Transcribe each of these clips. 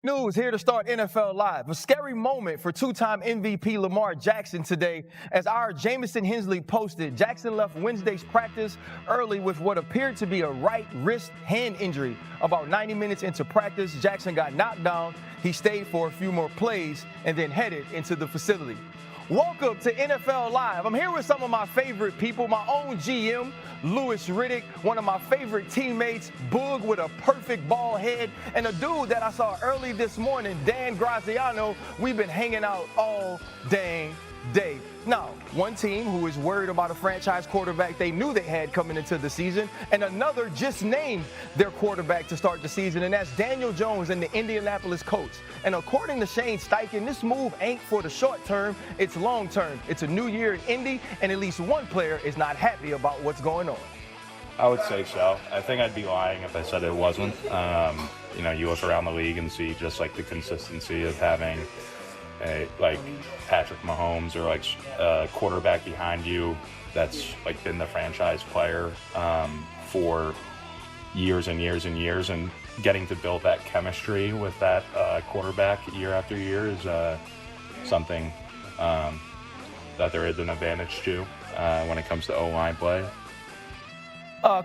News here to start NFL Live. A scary moment for two-time MVP Lamar Jackson today. As our Jamison Hensley posted, Jackson left Wednesday's practice early with what appeared to be a right wrist hand injury. About 90 minutes into practice, Jackson got knocked down. He stayed for a few more plays and then headed into the facility. Welcome to NFL Live. I'm here with some of my favorite people, my own GM, Redick, one of my favorite teammates, Boog with a perfect bald head, and a dude that I saw early this morning, Dan Graziano. We've been hanging out all dang day. Now, one team who is worried about a franchise quarterback they knew they had coming into the season, and another just named their quarterback to start the season, and that's Daniel Jones and the Indianapolis Colts. And according to Shane Steichen, this move ain't for the short term, it's long term. It's a new year in Indy, and at least one player is not happy about what's going on. I would say so. I think I'd be lying if I said it wasn't. You look around the league and see just like the consistency of having like Patrick Mahomes or like a quarterback behind you that's like been the franchise player for years and years and years, and getting to build that chemistry with that quarterback year after year is something that there is an advantage to when it comes to O-line play.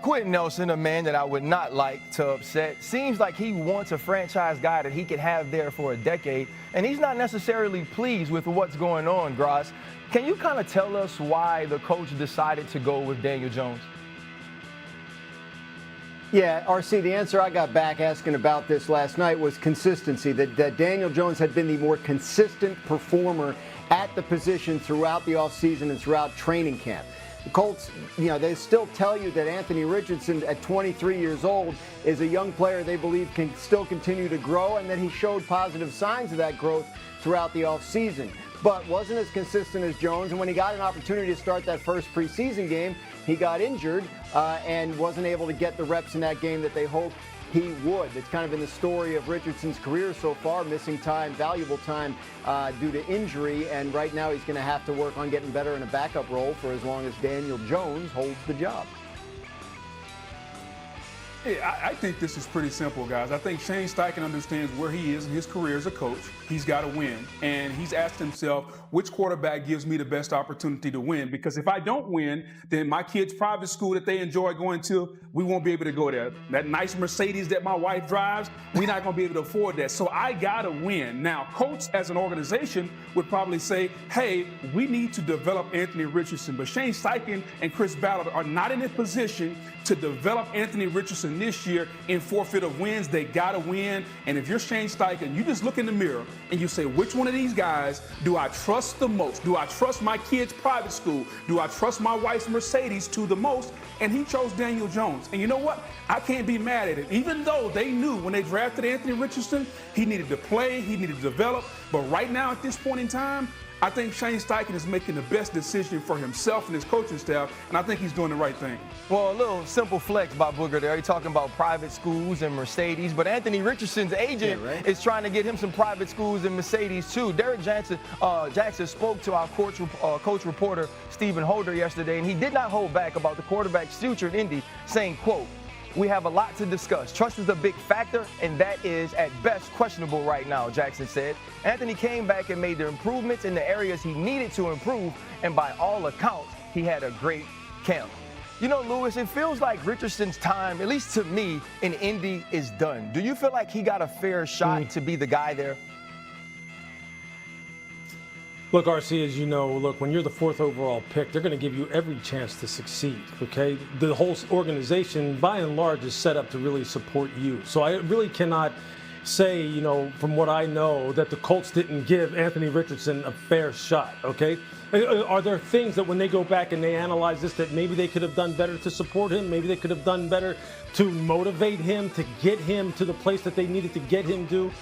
Quentin Nelson, a man that I would not like to upset, seems like he wants a franchise guy that he could have there for a decade, and he's not necessarily pleased with what's going on, Graz. Can you kind of tell us why the coach decided to go with Daniel Jones? Yeah, RC, the answer I got back asking about this last night was consistency, that Daniel Jones had been the more consistent performer at the position throughout the offseason and throughout training camp. The Colts, they still tell you that Anthony Richardson at 23 years old is a young player they believe can still continue to grow, and that he showed positive signs of that growth throughout the offseason, but wasn't as consistent as Jones. And when he got an opportunity to start that first preseason game, he got injured and wasn't able to get the reps in that game that they hoped he would. It's kind of been the story of Richardson's career so far, missing time, valuable time due to injury, and right now he's going to have to work on getting better in a backup role for as long as Daniel Jones holds the job. Yeah, I think this is pretty simple, guys. I think Shane Steichen understands where he is in his career as a coach. He's got to win. And he's asked himself, which quarterback gives me the best opportunity to win? Because if I don't win, then my kids' private school that they enjoy going to, we won't be able to go there. That nice Mercedes that my wife drives, we're not going to be able to afford that. So I got to win. Now, Colts as an organization would probably say, hey, we need to develop Anthony Richardson. But Shane Steichen and Chris Ballard are not in a position to develop Anthony Richardson this year in forfeit of wins. They got to win. And if you're Shane Steichen, you just look in the mirror and you say, which one of these guys do I trust the most? Do I trust my kid's private school? Do I trust my wife's Mercedes to the most? And he chose Daniel Jones. And you know what? I can't be mad at it. Even though they knew when they drafted Anthony Richardson, he needed to play, he needed to develop. But right now at this point in time, I think Shane Steichen is making the best decision for himself and his coaching staff, and I think he's doing the right thing. Well, a little simple flex by Booger there. He's talking about private schools and Mercedes, but Anthony Richardson's agent is trying to get him some private schools and Mercedes too. Derek Jackson spoke to our coach reporter Stephen Holder yesterday, and he did not hold back about the quarterback's future in Indy, saying, quote, "We have a lot to discuss. Trust is a big factor, and that is at best questionable right now," Jackson said. Anthony came back and made the improvements in the areas he needed to improve, and by all accounts, he had a great camp. You know, Lewis, it feels like Richardson's time, at least to me, in Indy is done. Do you feel like he got a fair shot to be the guy there? Look, RC, as you know, when you're the 4th overall pick, they're going to give you every chance to succeed, okay? The whole organization, by and large, is set up to really support you. So I really cannot say, from what I know, that the Colts didn't give Anthony Richardson a fair shot, okay? Are there things that when they go back and they analyze this that maybe they could have done better to support him? Maybe they could have done better to motivate him, to get him to the place that they needed to get him to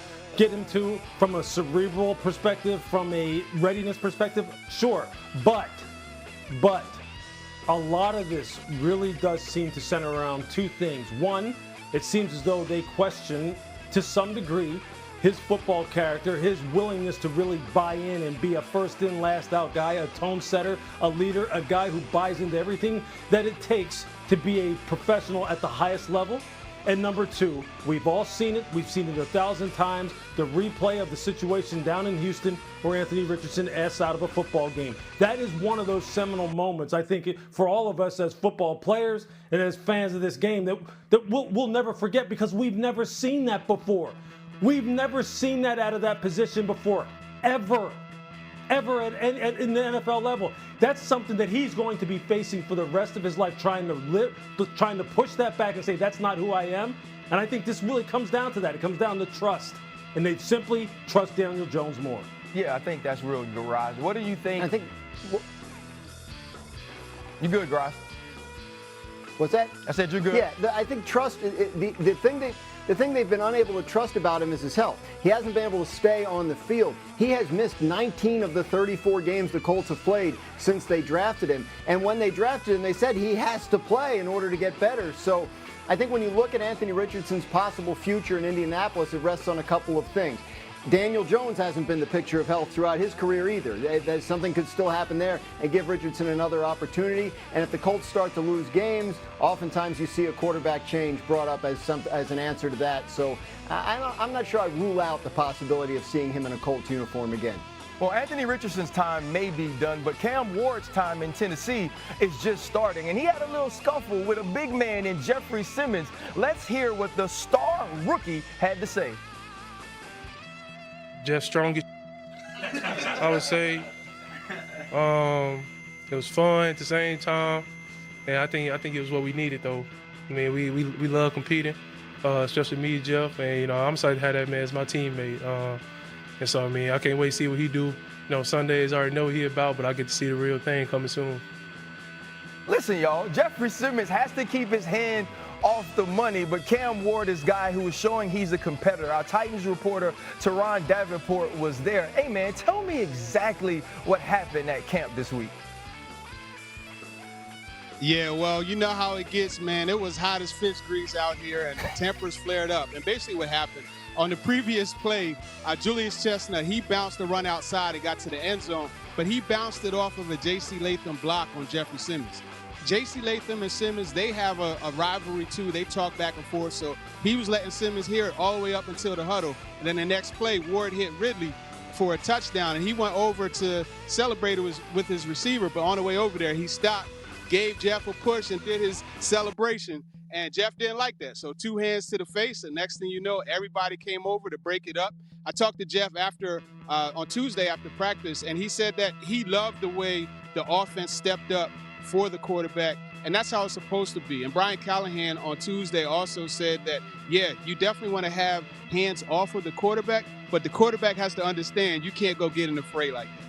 from a cerebral perspective, from a readiness perspective? Sure, but a lot of this really does seem to center around two things. One, it seems as though they question, to some degree, his football character, his willingness to really buy in and be a first in, last out guy, a tone setter, a leader, a guy who buys into everything that it takes to be a professional at the highest level. And number two, we've all seen it. We've seen it 1,000 times. The replay of the situation down in Houston where Anthony Richardson asked out of a football game. That is one of those seminal moments, I think, for all of us as football players and as fans of this game that we'll never forget, because we've never seen that before. We've never seen that out of that position before, ever in the NFL level. That's something that he's going to be facing for the rest of his life, trying to push that back and say, that's not who I am. And I think this really comes down to that. It comes down to trust. And they simply trust Daniel Jones more. Yeah, I think that's real, Garage. What do you think? I think. You good, Garage? What's that? I said you're good. Yeah, I think trust. The thing they've been unable to trust about him is his health. He hasn't been able to stay on the field. He has missed 19 of the 34 games the Colts have played since they drafted him. And when they drafted him, they said he has to play in order to get better. So I think when you look at Anthony Richardson's possible future in Indianapolis, it rests on a couple of things. Daniel Jones hasn't been the picture of health throughout his career either. Something could still happen there and give Richardson another opportunity. And if the Colts start to lose games, oftentimes you see a quarterback change brought up as an answer to that. So I'm not sure I rule out the possibility of seeing him in a Colts uniform again. Well, Anthony Richardson's time may be done, but Cam Ward's time in Tennessee is just starting. And he had a little scuffle with a big man in Jeffrey Simmons. Let's hear what the star rookie had to say. Jeff strongest, I would say. It was fun at the same time, and I think it was what we needed though. I mean, we love competing, especially me, Jeff, and I'm excited to have that man as my teammate. And so I mean, I can't wait to see what he do. Sundays I already know what he about, but I get to see the real thing coming soon. Listen, y'all, Jeffrey Simmons has to keep his hand off the money, but Cam Ward is a guy who is showing he's a competitor. Our Titans reporter, Teron Davenport, was there. Hey, man, tell me exactly what happened at camp this week. Yeah, well, you know how it gets, man. It was hot as fish grease out here, and the tempers flared up. And basically what happened, on the previous play, Julius Chestnut, he bounced the run outside and got to the end zone, but he bounced it off of a J.C. Latham block on Jeffrey Simmons. J.C. Latham and Simmons, they have a rivalry too. They talk back and forth. So he was letting Simmons hear it all the way up until the huddle. And then the next play, Ward hit Ridley for a touchdown. And he went over to celebrate with his receiver. But on the way over there, he stopped, gave Jeff a push, and did his celebration. And Jeff didn't like that. So 2 hands to the face. And next thing you know, everybody came over to break it up. I talked to Jeff on Tuesday after practice, and he said that he loved the way the offense stepped up for the quarterback, and that's how it's supposed to be. And Brian Callahan on Tuesday also said that, yeah, you definitely want to have hands off of the quarterback, but the quarterback has to understand you can't go get in the fray like that.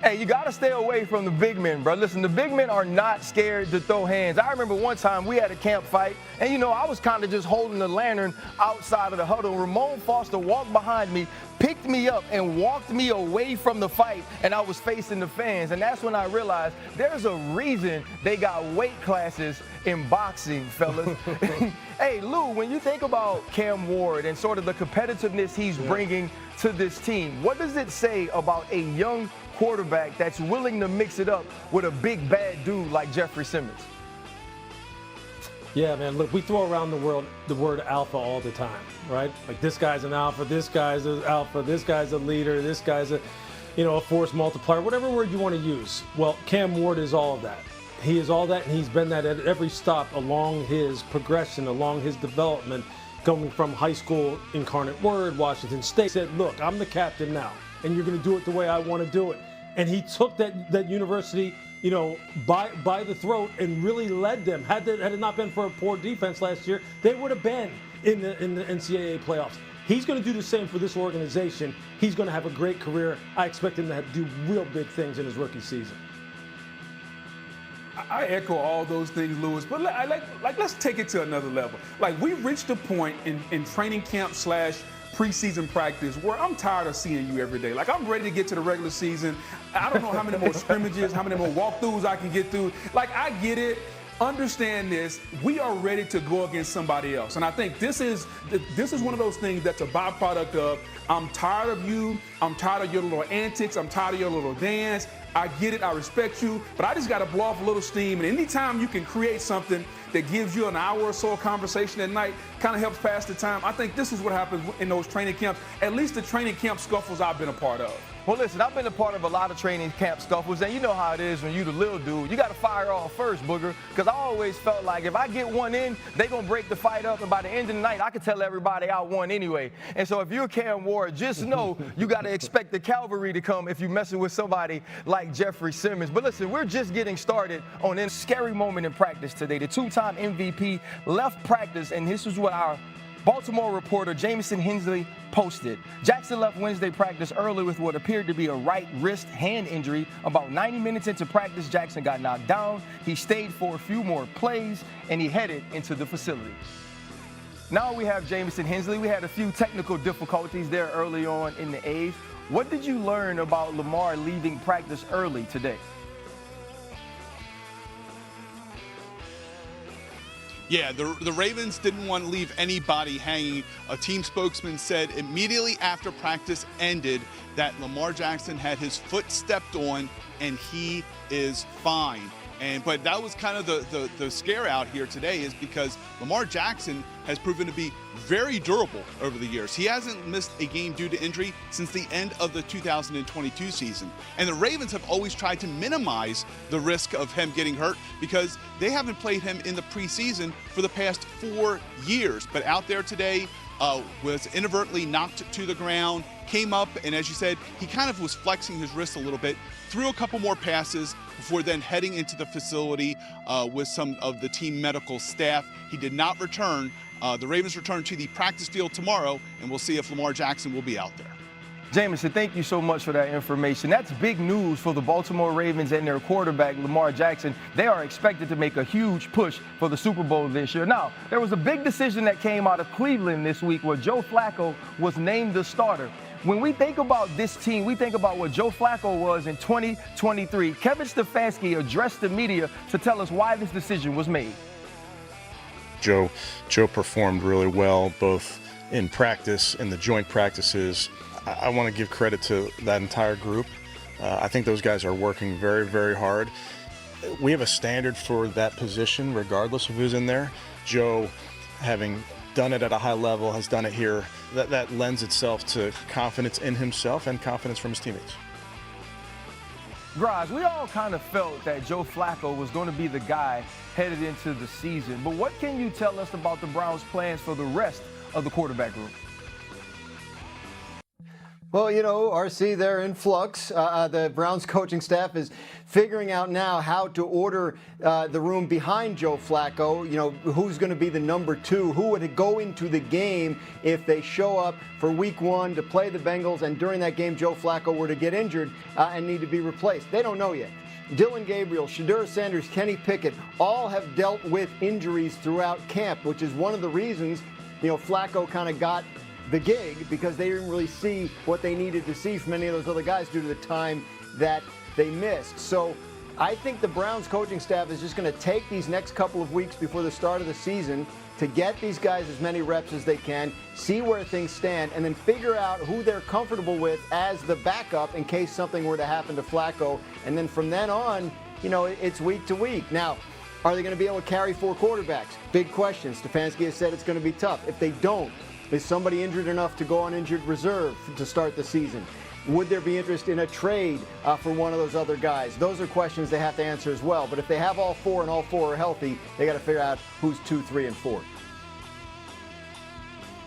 Hey, you got to stay away from the big men, bro. Listen, the big men are not scared to throw hands. I remember one time we had a camp fight, and, I was kind of just holding the lantern outside of the huddle. Ramon Foster walked behind me, picked me up, and walked me away from the fight, and I was facing the fans. And that's when I realized there's a reason they got weight classes in boxing, fellas. Hey, Lou, when you think about Cam Ward and sort of the competitiveness he's bringing to this team, what does it say about a young quarterback that's willing to mix it up with a big bad dude like Jeffrey Simmons? Yeah, man, look, we throw around the word alpha all the time, right? Like, this guy's an alpha, this guy's an alpha, this guy's a leader, this guy's a force multiplier, whatever word you want to use. Well, Cam Ward is all of that. He is all that, and he's been that at every stop along his progression, along his development, coming from high school, Incarnate Word, Washington State. He said, look, I'm the captain now, and you're going to do it the way I want to do it. And he took that university, by the throat and really led them. Had it not been for a poor defense last year, they would have been in the NCAA playoffs. He's going to do the same for this organization. He's going to have a great career. I expect him to do real big things in his rookie season. I echo all those things, Lewis, but let's take it to another level. Like, we reached a point in training camp / preseason practice where I'm tired of seeing you every day. Like, I'm ready to get to the regular season. I don't know how many more scrimmages, how many more walkthroughs I can get through. Like, I get it. Understand this. We are ready to go against somebody else. And I think this is one of those things that's a byproduct of, I'm tired of you. I'm tired of your little antics. I'm tired of your little dance. I get it. I respect you. But I just got to blow off a little steam. And anytime you can create something that gives you an hour or so of conversation at night, kind of helps pass the time. I think this is what happens in those training camps, at least the training camp scuffles I've been a part of. Well, listen, I've been a part of a lot of training camp scuffles, and you know how it is when you the little dude. You got to fire off first, Booger, because I always felt like if I get one in, they going to break the fight up, and by the end of the night, I can tell everybody I won anyway. And so if you're Cam Ward, just know you got to expect the cavalry to come if you're messing with somebody like Jeffrey Simmons. But listen, we're just getting started on a scary moment in practice today. The two-time MVP left practice, and this is what our Baltimore reporter Jamison Hensley posted. Jackson left Wednesday practice early with what appeared to be a right wrist hand injury. About 90 minutes into practice, Jackson got knocked down. He stayed for a few more plays, and he headed into the facility. Now we have Jamison Hensley. We had a few technical difficulties there early on in the eighth. What did you learn about Lamar leaving practice early today? Yeah, the Ravens didn't want to leave anybody hanging. A team spokesman said immediately after practice ended that Lamar Jackson had his foot stepped on and he is fine. But that was kind of the scare out here today, is because Lamar Jackson has proven to be very durable over the years. He hasn't missed a game due to injury since the end of the 2022 season. And the Ravens have always tried to minimize the risk of him getting hurt because they haven't played him in the preseason for the past 4 years. But out there today, was inadvertently knocked to the ground, came up, and as you said, he kind of was flexing his wrist a little bit, threw a couple more passes before then heading into the facility with some of the team medical staff. He did not return. The Ravens return to the practice field tomorrow, and we'll see if Lamar Jackson will be out there. Jamison, thank you so much for that information. That's big news for the Baltimore Ravens and their quarterback, Lamar Jackson. They are expected to make a huge push for the Super Bowl this year. Now, there was a big decision that came out of Cleveland this week where Joe Flacco was named the starter. When we think about this team, we think about what Joe Flacco was in 2023. Kevin Stefanski addressed the media to tell us why this decision was made. Joe performed really well, both in practice, in the joint practices. I want to give credit to that entire group. I think those guys are working very, very hard. We have a standard for that position regardless of who's in there. Joe, having done it at a high level, has done it here. That lends itself to confidence in himself and confidence from his teammates. Graz, we all kind of felt that Joe Flacco was going to be the guy headed into the season. But what can you tell us about the Browns' plans for the rest of the quarterback group? Well, you know, RC, they're in flux. The Browns coaching staff is figuring out now how to order the room behind Joe Flacco. You know, who's going to be the number two? Who would go into the game if they show up for week one to play the Bengals, and during that game Joe Flacco were to get injured and need to be replaced? They don't know yet. Dillon Gabriel, Shedeur Sanders, Kenny Pickett all have dealt with injuries throughout camp, which is one of the reasons, you know, Flacco kind of got the gig, because they didn't really see what they needed to see from any of those other guys due to the time that they missed. So I think the Browns coaching staff is just going to take these next couple of weeks before the start of the season to get these guys as many reps as they can, see where things stand, and then figure out who they're comfortable with as the backup in case something were to happen to Flacco. And then from then on, you know, it's week to week. Now, are they going to be able to carry 4 quarterbacks? Big question. Stefanski has said it's going to be tough. If they don't, is somebody injured enough to go on injured reserve to start the season? Would there be interest in a trade for one of those other guys? Those are questions they have to answer as well. But if they have all 4 and all 4 are healthy, they got to figure out who's 2, 3, and 4.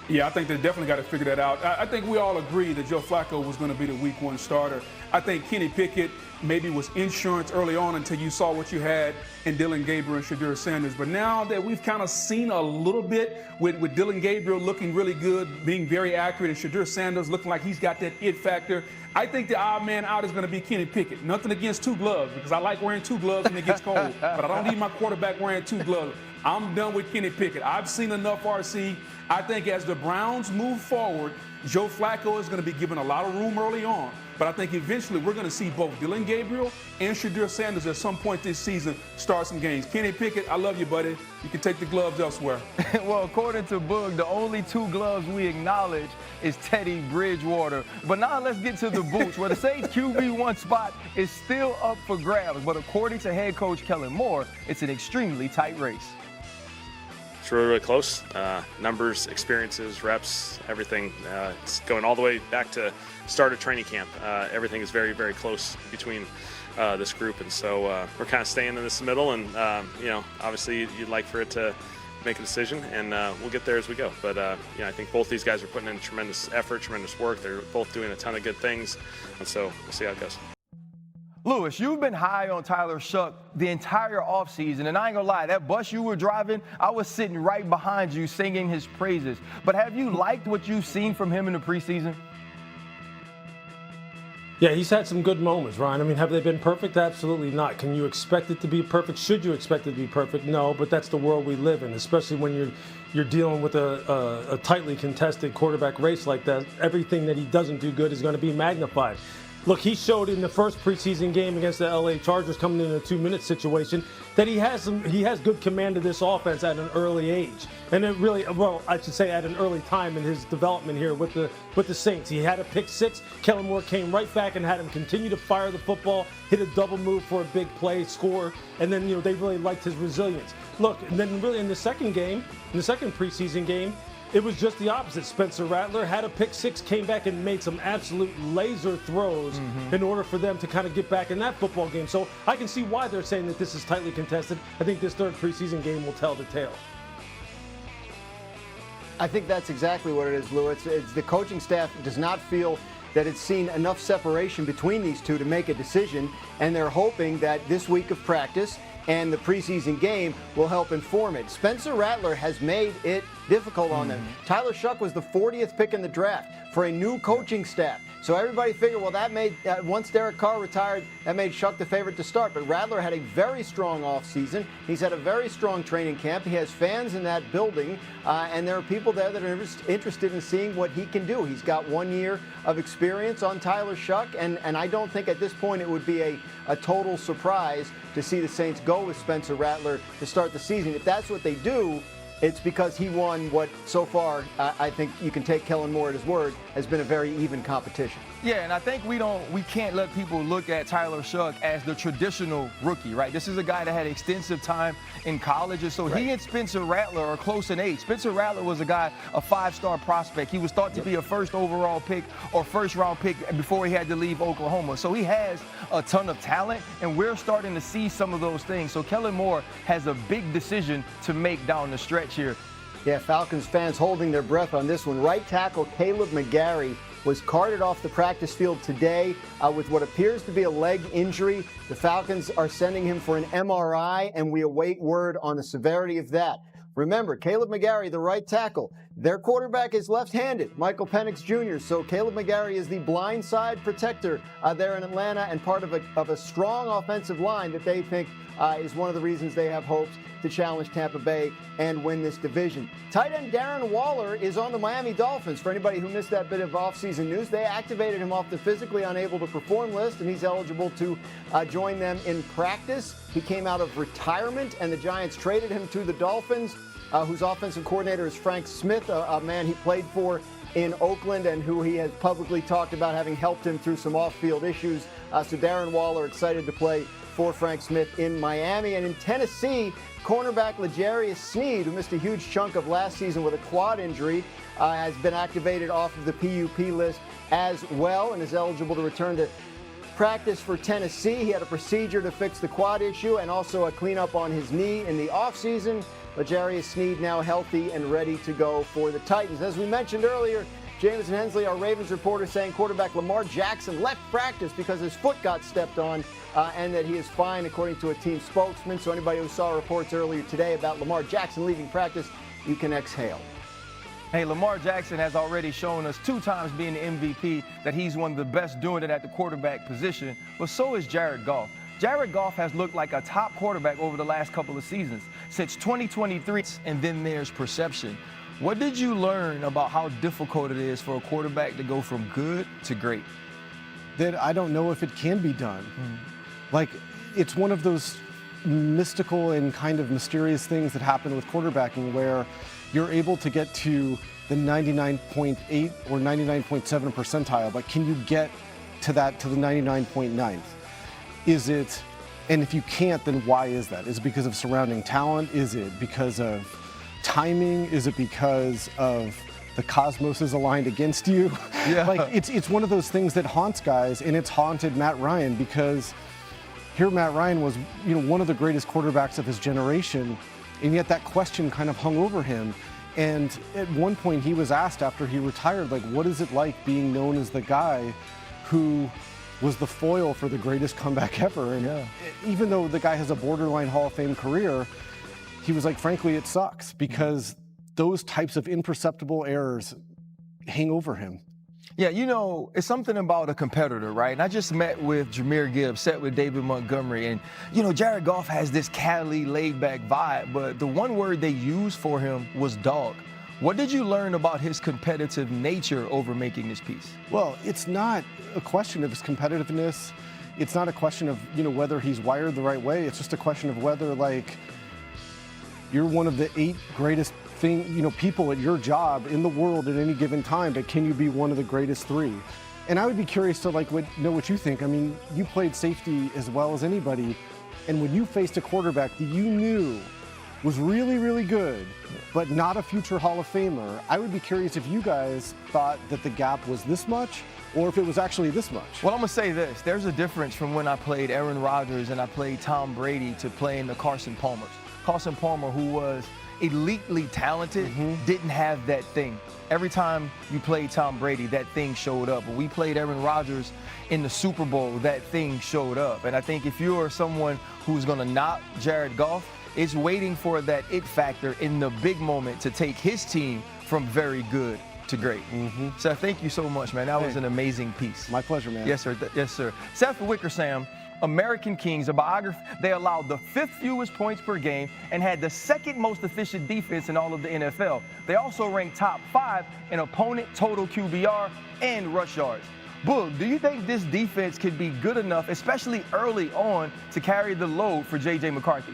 Yeah, I think they definitely got to figure that out. I think we all agree that Joe Flacco was going to be the week 1 starter. I think Kenny Pickett maybe was insurance early on until you saw what you had in Dillon Gabriel and Shedeur Sanders. But now that we've kind of seen a little bit with Dillon Gabriel looking really good, being very accurate, and Shedeur Sanders looking like he's got that it factor, I think the odd man out is going to be Kenny Pickett. Nothing against 2 gloves, because I like wearing 2 gloves when it gets cold. But I don't need my quarterback wearing 2 gloves. I'm done with Kenny Pickett. I've seen enough, RC. I think as the Browns move forward, Joe Flacco is going to be given a lot of room early on. But I think eventually we're going to see both Dillon Gabriel and Shedeur Sanders at some point this season start some games. Kenny Pickett, I love you, buddy. You can take the gloves elsewhere. Well, according to Boog, the only 2 gloves we acknowledge is Teddy Bridgewater. But now let's get to the boots, where the Saints QB1 spot is still up for grabs. But according to head coach Kellen Moore, it's an extremely tight race. it's really, really close. Numbers, experiences, reps, everything. It's going all the way back to start of training camp. Everything is very, very close between this group, and so we're kind of staying in this middle. And obviously you'd like for it to make a decision, and we'll get there as we go. But I think both these guys are putting in tremendous effort, tremendous work. They're both doing a ton of good things, and so we'll see how it goes. Lewis, you've been high on Tyler Shuck the entire offseason, and I ain't gonna lie, that bus you were driving, I was sitting right behind you singing his praises. But have you liked what you've seen from him in the preseason? Yeah, he's had some good moments, Ryan. I mean, have they been perfect? Absolutely not. Can you expect it to be perfect? Should you expect it to be perfect? No, but that's the world we live in, especially when you're dealing with a tightly contested quarterback race like that. Everything that he doesn't do good is going to be magnified. Look, he showed in the first preseason game against the LA Chargers coming in a 2-minute situation that he has good command of this offense at an early age. And it really, well, I should say at an early time in his development here with the Saints. He had a pick 6. Kellen Moore came right back and had him continue to fire the football, hit a double move for a big play, score, and then they really liked his resilience. Look, and then really in the second preseason game, it was just the opposite. Spencer Rattler had a pick 6, came back and made some absolute laser throws in order for them to kind of get back in that football game. So I can see why they're saying that this is tightly contested. I think this third preseason game will tell the tale. I think that's exactly what it is, Lou. It's the coaching staff does not feel that it's seen enough separation between these two to make a decision, and they're hoping that this week of practice and the preseason game will help inform it. Spencer Rattler has made it difficult on them. Tyler Shuck was the 40th pick in the draft for a new coaching staff. So everybody figured, well, that made, once Derek Carr retired, that made Shuck the favorite to start. But Rattler had a very strong offseason. He's had a very strong training camp. He has fans in that building, and there are people there that are interested in seeing what he can do. He's got 1 year of experience on Tyler Shuck, and I don't think at this point it would be a total surprise to see the Saints go with Spencer Rattler to start the season. If that's what they do, it's because he won what so far, I think you can take Kellen Moore at his word, has been a very even competition. Yeah, and I think we can't let people look at Tyler Shuck as the traditional rookie, right? This is a guy that had extensive time in college, and so he and Spencer Rattler are close in age. Spencer Rattler was a guy, a 5-star prospect. He was thought to be a first overall pick or first-round pick before he had to leave Oklahoma. So he has a ton of talent, and we're starting to see some of those things. So Kellen Moore has a big decision to make down the stretch here. Yeah, Falcons fans holding their breath on this one. Right tackle Caleb McGarry was carted off the practice field today with what appears to be a leg injury. The Falcons are sending him for an MRI, and we await word on the severity of that. Remember, Caleb McGarry, the right tackle, their quarterback is left-handed, Michael Penix Jr., so Caleb McGarry is the blind side protector there in Atlanta and part of a strong offensive line that they think is one of the reasons they have hopes to challenge Tampa Bay and win this division. Tight end Darren Waller is on the Miami Dolphins. For anybody who missed that bit of offseason news, they activated him off the physically unable to perform list, and he's eligible to join them in practice. He came out of retirement, and the Giants traded him to the Dolphins, whose offensive coordinator is Frank Smith, a man he played for in Oakland and who he has publicly talked about having helped him through some off-field issues. So Darren Waller excited to play for Frank Smith in Miami. And in Tennessee, cornerback L'Jarius Sneed, who missed a huge chunk of last season with a quad injury, has been activated off of the PUP list as well and is eligible to return to practice for Tennessee. He had a procedure to fix the quad issue and also a cleanup on his knee in the offseason. L'Jarius Sneed now healthy and ready to go for the Titans. As we mentioned earlier, Jameson Hensley, our Ravens reporter, saying quarterback Lamar Jackson left practice because his foot got stepped on and that he is fine, according to a team spokesman. So anybody who saw reports earlier today about Lamar Jackson leaving practice, you can exhale. Hey, Lamar Jackson has already shown us 2 times being the MVP that he's one of the best doing it at the quarterback position, but so is Jared Goff. Jared Goff has looked like a top quarterback over the last couple of seasons, since 2023, and then there's perception. What did you learn about how difficult it is for a quarterback to go from good to great? That I don't know if it can be done. Like, it's one of those mystical and kind of mysterious things that happen with quarterbacking where you're able to get to the 99.8 or 99.7 percentile, but can you get to the 99.9th? Is it, and if you can't, then why is that? Is it because of surrounding talent? Is it because of timing? Is it because of the cosmos is aligned against you? Yeah. Like, it's one of those things that haunts guys, and it's haunted Matt Ryan, because here Matt Ryan was, one of the greatest quarterbacks of his generation, and yet that question kind of hung over him. And at one point he was asked after he retired, like, what is it like being known as the guy who was the foil for the greatest comeback ever? And even though the guy has a borderline Hall of Fame career, he was like, frankly, it sucks, because those types of imperceptible errors hang over him. Yeah, it's something about a competitor, right? And I just met with Jahmyr Gibbs, sat with David Montgomery, and, Jared Goff has this Cali laid-back vibe, but the one word they used for him was dog. What did you learn about his competitive nature over making this piece? Well, it's not a question of his competitiveness. It's not a question of, whether he's wired the right way. It's just a question of whether, like, you're one of the 8 greatest people at your job in the world at any given time, but can you be one of the greatest 3? And I would be curious to know what you think. I mean, you played safety as well as anybody, and when you faced a quarterback that you knew was really, really good, but not a future Hall of Famer, I would be curious if you guys thought that the gap was this much, or if it was actually this much. Well, I'm going to say this. There's a difference from when I played Aaron Rodgers and I played Tom Brady to playing the Carson Palmers. Carson Palmer, who was elitely talented, didn't have that thing. Every time you played Tom Brady, that thing showed up. When we played Aaron Rodgers in the Super Bowl, that thing showed up. And I think if you're someone who's going to knock Jared Goff, it's waiting for that it factor in the big moment to take his team from very good to great. So thank you so much, man. That was an amazing piece. My pleasure, man. Yes, sir. Yes, sir. Seth Wickersham, American Kings, a biography. They allowed the 5th fewest points per game and had the 2nd most efficient defense in all of the NFL. They also ranked top 5 in opponent total QBR and rush yards. Boog, do you think this defense could be good enough, especially early on, to carry the load for J.J. McCarthy?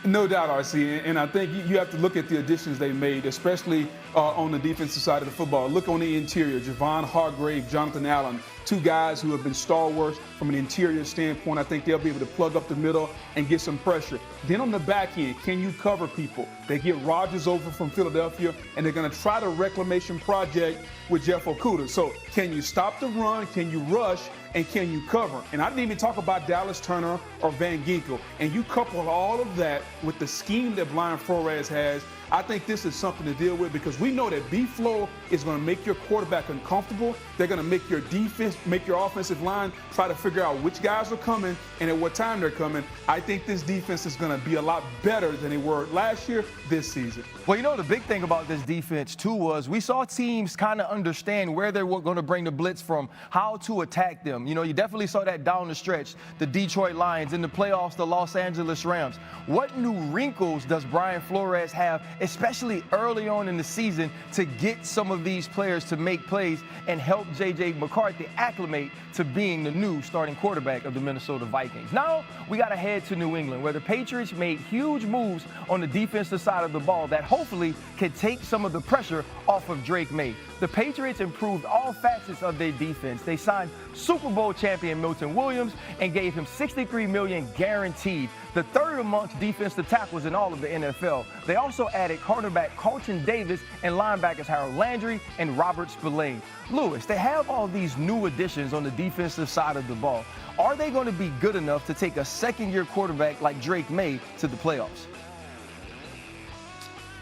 No doubt, RC, and I think you have to look at the additions they made, especially on the defensive side of the football. Look on the interior, Javon Hargrave, Jonathan Allen, 2 guys who have been stalwarts from an interior standpoint. I think they'll be able to plug up the middle and get some pressure. Then on the back end, can you cover people? They get Rodgers over from Philadelphia, and they're going to try the reclamation project with Jeff Okudah. So can you stop the run? Can you rush? And can you cover? And I didn't even talk about Dallas Turner or Van Ginkel. And you couple all of that with the scheme that Brian Flores has, I think this is something to deal with, because we know that B-flow is going to make your quarterback uncomfortable. They're going to make your defense, make your offensive line try to figure out which guys are coming and at what time they're coming. I think this defense is going to be a lot better than they were last year, this season. Well, the big thing about this defense, too, was we saw teams kind of understand where they were going to bring the blitz from, how to attack them. You definitely saw that down the stretch, the Detroit Lions, in the playoffs, the Los Angeles Rams. What new wrinkles does Brian Flores have, especially early on in the season, to get some of these players to make plays and help J.J. McCarthy acclimate to being the new starting quarterback of the Minnesota Vikings? Now we got to head to New England, where the Patriots made huge moves on the defensive side of the ball that hopefully can take some of the pressure off of Drake May. The Patriots improved all facets of their defense. They signed Super Bowl champion Milton Williams and gave him $63 million guaranteed, the 3rd amongst defensive tackles in all of the NFL. They also added cornerback Carlton Davis and linebackers Harold Landry and Robert Spillane. Lewis, they have all these new additions on the defensive side of the ball. Are they going to be good enough to take a second-year quarterback like Drake May to the playoffs?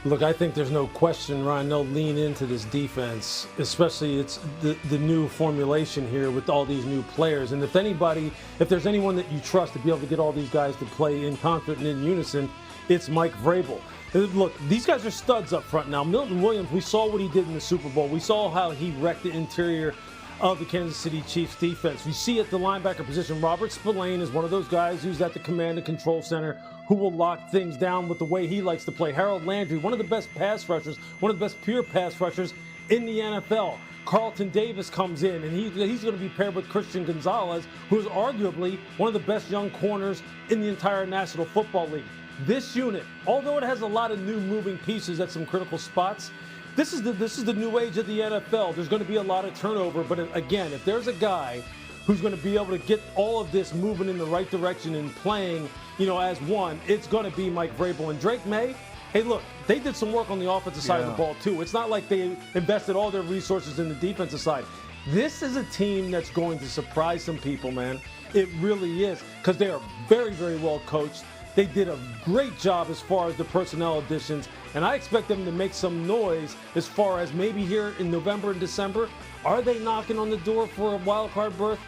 Look, I think there's no question, Ryan, they'll lean into this defense, especially it's the new formulation here with all these new players. And if there's anyone that you trust to be able to get all these guys to play in concert and in unison, it's Mike Vrabel. Look, these guys are studs up front now. Milton Williams, we saw what he did in the Super Bowl. We saw how he wrecked the interior of the Kansas City Chiefs defense. We see at the linebacker position, Robert Spillane is one of those guys who's at the command and control center who will lock things down with the way he likes to play. Harold Landry, one of the best pass rushers, one of the best pure pass rushers in the NFL. Carlton Davis comes in, and he's going to be paired with Christian Gonzalez, who is arguably one of the best young corners in the entire National Football League. This unit, although it has a lot of new moving pieces at some critical spots, this is the new age of the NFL. There's going to be a lot of turnover, but again, if there's a guy who's going to be able to get all of this moving in the right direction and playing, as one, it's going to be Mike Vrabel. And Drake May, Hey, look, they did some work on the offensive side of the ball, too. It's not like they invested all their resources in the defensive side. This is a team that's going to surprise some people, man. It really is, because they are very, very well coached. They did a great job as far as the personnel additions, and I expect them to make some noise as far as maybe here in November and December. Are they knocking on the door for a wild card berth?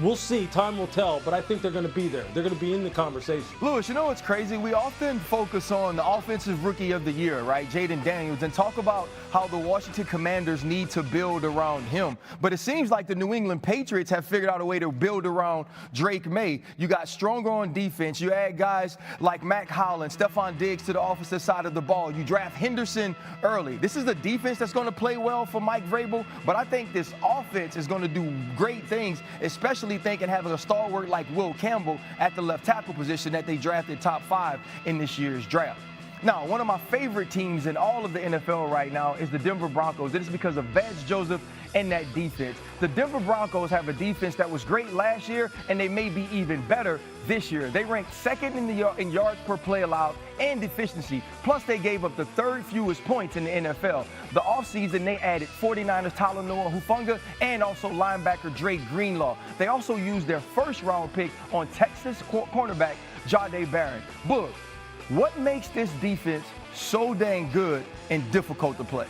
We'll see. Time will tell, but I think they're going to be there. They're going to be in the conversation. Lewis, you know what's crazy? We often focus on the offensive rookie of the year, right, Jaden Daniels, and talk about how the Washington Commanders need to build around him. But it seems like the New England Patriots have figured out a way to build around Drake May. You got stronger on defense. You add guys like Mac Howland, Stephon Diggs to the offensive side of the ball. You draft Henderson early. This is a defense that's going to play well for Mike Vrabel, but I think this offense is going to do great things, especially thinking having a stalwart like Will Campbell at the left tackle position that they drafted top 5 in this year's draft. Now, one of my favorite teams in all of the NFL right now is the Denver Broncos. It is because of Vance Joseph and that defense. The Denver Broncos have a defense that was great last year, and they may be even better this year. They ranked second in yards per play allowed and efficiency. Plus, they gave up the 3rd fewest points in the NFL. The offseason, they added 49ers Talanoa Hufanga and also linebacker Drake Greenlaw. They also used their 1st-round pick on Texas cornerback Jahdae Barron. Boog, what makes this defense so dang good and difficult to play?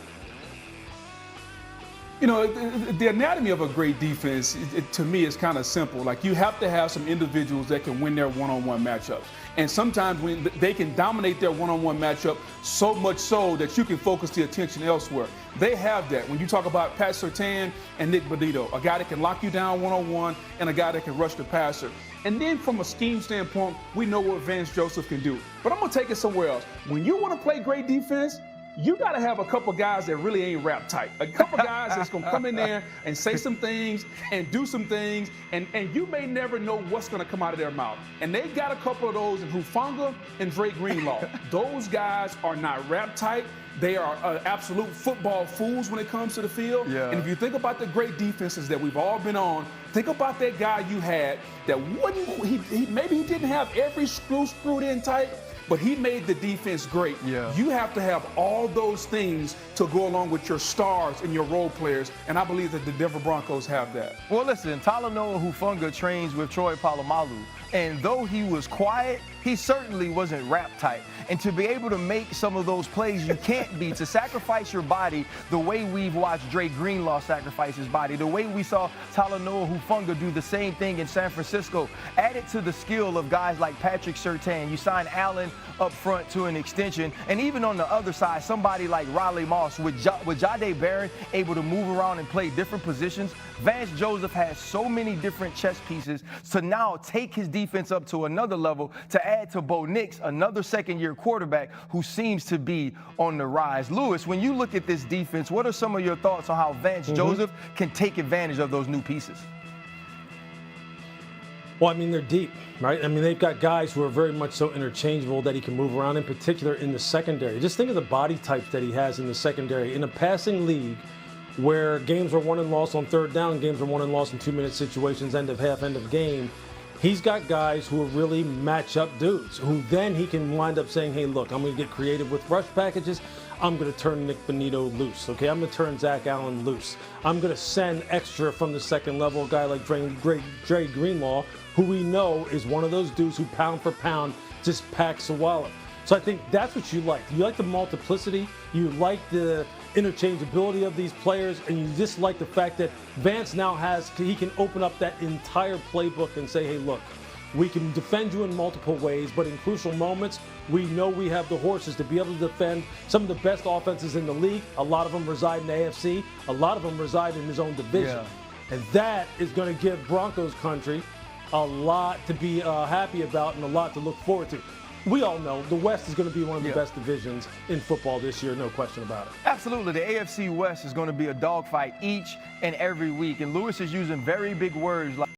You know, the anatomy of a great defense, to me, is kind of simple. Like, you have to have some individuals that can win their one-on-one matchups. And sometimes when they can dominate their one-on-one matchup so much so that you can focus the attention elsewhere. They have that. When you talk about Pat Surtain and Nick Bonito, a guy that can lock you down one-on-one and a guy that can rush the passer. And then from a scheme standpoint, we know what Vance Joseph can do. But I'm going to take it somewhere else. When you want to play great defense, you got to have a couple guys that really ain't rap tight. A couple guys that's going to come in there and say some things and do some things, and you may never know what's going to come out of their mouth. And they got a couple of those in Hufanga and Drake Greenlaw. Those guys are not rap tight. They are absolute football fools when it comes to the field. Yeah. And if you think about the great defenses that we've all been on, think about that guy you had that maybe he didn't have every screw screwed in tight, but he made the defense great. Yeah. You have to have all those things to go along with your stars and your role players, and I believe that the Denver Broncos have that. Well, listen, Talanoa Hufanga trains with Troy Polamalu, and though he was quiet, he certainly wasn't rap tight. And to be able to make some of those plays you can't be, to sacrifice your body the way we've watched Drake Greenlaw sacrifice his body, the way we saw Talanoa Hufanga do the same thing in San Francisco, added to the skill of guys like Patrick Surtain. You sign Allen up front to an extension, and even on the other side, somebody like Riley Moss with Jahdae Barron able to move around and play different positions. Vance Joseph has so many different chess pieces to now take his defense up to another level, to add to Bo Nix, another second-year quarterback who seems to be on the rise. Lewis, when you look at this defense, what are some of your thoughts on how Vance Joseph can take advantage of those new pieces? Well, I mean, they're deep, right? I mean, they've got guys who are very much so interchangeable that he can move around, in particular in the secondary. Just think of the body types that he has in the secondary. In a passing league where games are won and lost on 3rd down, games are won and lost in 2-minute situations, end of half, end of game, he's got guys who are really match-up dudes who then he can wind up saying, hey, look, I'm going to get creative with rush packages. I'm going to turn Nick Bonito loose, okay? I'm going to turn Zach Allen loose. I'm going to send extra from the second level, a guy like Drake Greenlaw, who we know is one of those dudes who pound for pound just packs a wallet. So I think that's what you like. You like the multiplicity, you like the interchangeability of these players, and you just like the fact that Vance now he can open up that entire playbook and say, hey, look, we can defend you in multiple ways, but in crucial moments, we know we have the horses to be able to defend some of the best offenses in the league. A lot of them reside in the AFC. A lot of them reside in his own division. Yeah. And that is going to give Broncos country a lot to be happy about and a lot to look forward to. We all know the West is going to be one of the best divisions in football this year, no question about it. Absolutely. The AFC West is going to be a dogfight each and every week. And Lewis is using very big words like